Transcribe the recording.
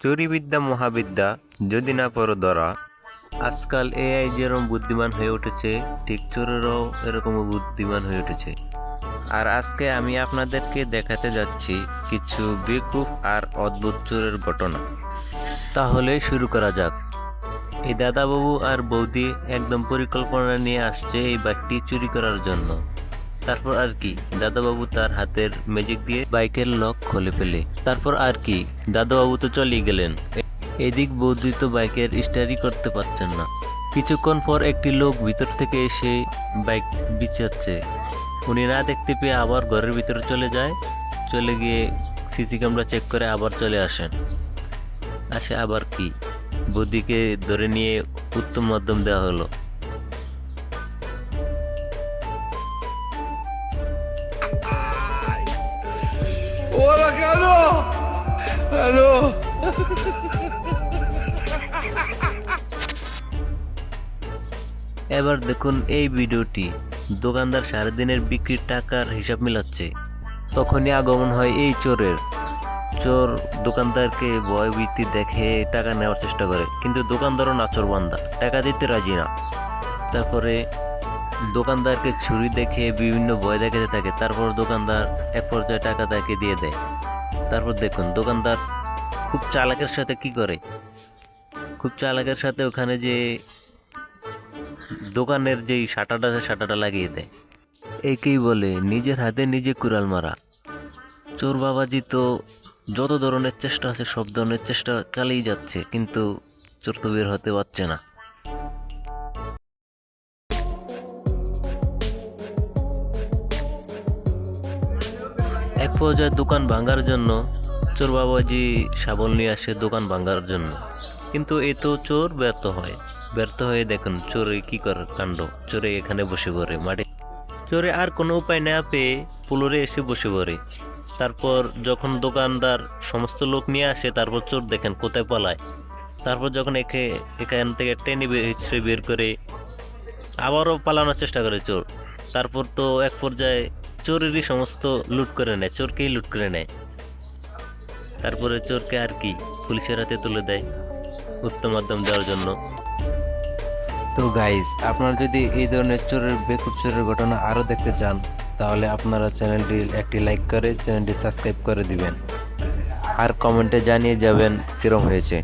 চুরি বিদ্যা মহাবিদ্যা যদি না পড়ো ধরা। আজকাল এআই যেরকম বুদ্ধিমান হয়ে উঠেছে, ঠিক চোরেরাও এরকম বুদ্ধিমান হয়ে উঠেছে। আর আজকে আমি আপনাদেরকে দেখাতে যাচ্ছি কিছু বেকুফ আর অদ্ভুত চোরের ঘটনা। তাহলে শুরু করা যাক। এই দাদাবাবু আর বৌদি একদম পরিকল্পনা নিয়ে আসছে এই বাইকটি চুরি করার জন্য। তারপর আর কি, দাদাবাবু তার হাতের ম্যাজিক দিয়ে বাইকের লক খুলে ফেলে। তারপর আর কি, দাদাবাবু তো চলেই গেলেন। এদিক বৌদি তো বাইকের স্টার্টই করতে পারছেন না। কিছুক্ষণ পর একটি লোক ভিতর থেকে এসে বাইক বিচাচ্ছে। উনি না দেখতে পেয়ে আবার ঘরের ভিতরে চলে যায়। চলে গিয়ে সিসি ক্যামেরা চেক করে আবার চলে আসে আবার কি, বৌদিকে ধরে নিয়ে উত্তম মধ্যম দেওয়া হলো। Hola, Carlos. Hello. এবার দেখুন এই ভিডিওটি। দোকানদার সারাদিনের বিক্রির টাকার হিসাব মিলাচ্ছে, তখনই আগমন হয় এই চোরের। চোর দোকানদারকে ভয়ভীতি দেখে টাকা নেওয়ার চেষ্টা করে, কিন্তু দোকানদারও নাচরবান্দা, টাকা দিতে রাজি না। তারপরে দোকানদারকে ছুরি দেখে বিভিন্ন ভয় দেখাতে থাকে। তারপর দোকানদার এক পর্যায়ে টাকা তাকে দিয়ে দেয়। তারপর দেখুন দোকানদার খুব চালাকের সাথে কি করে, খুব চালাকের সাথে ওখানে যে দোকানের যেই শাটারটা আছে শাটারটা লাগিয়ে দেয়। একেই বলে নিজের হাতে নিজে কুড়াল মারা। চোর বাবাজি তো যত ধরনের চেষ্টা আছে সব ধরনের চেষ্টা চালিয়ে যাচ্ছে, কিন্তু চোর তো বের হতে পারছে না। এক পর্যায়ে দোকান ভাঙার জন্য চোর বাবাজি শাবল নিয়ে আসে দোকান ভাঙার জন্য, কিন্তু এ তো চোর ব্যর্থ হয়ে দেখুন চোরে কি করে কাণ্ড। চোরে এখানে বসে পড়ে মাটি। চোরে আর কোনো উপায় না পেয়ে পুলরে এসে বসে পড়ে। তারপর যখন দোকানদার সমস্ত লোক নিয়ে আসে, তারপর চোর দেখেন কোথায় পালায়। তারপর যখন এখান থেকে টেনে বের করে আবারও পালানোর চেষ্টা করে চোর। তারপর তো এক পর্যায়ে চোরেরই সমস্ত লুট করে নেয়, চোরকেই লুট করে নেয়। তারপরে চোরকে আর কি পুলিশের হাতে তুলে দেয় উত্তম মাধ্যম দেওয়ার জন্য। তো গাইস, আপনারা যদি এই ধরনের চোরের বেকুব চোরের ঘটনা আরও দেখতে চান, তাহলে আপনারা চ্যানেলটি একটি লাইক করে চ্যানেলটি সাবস্ক্রাইব করে দিবেন, আর কমেন্টে জানিয়ে যাবেন কিরম হয়েছে।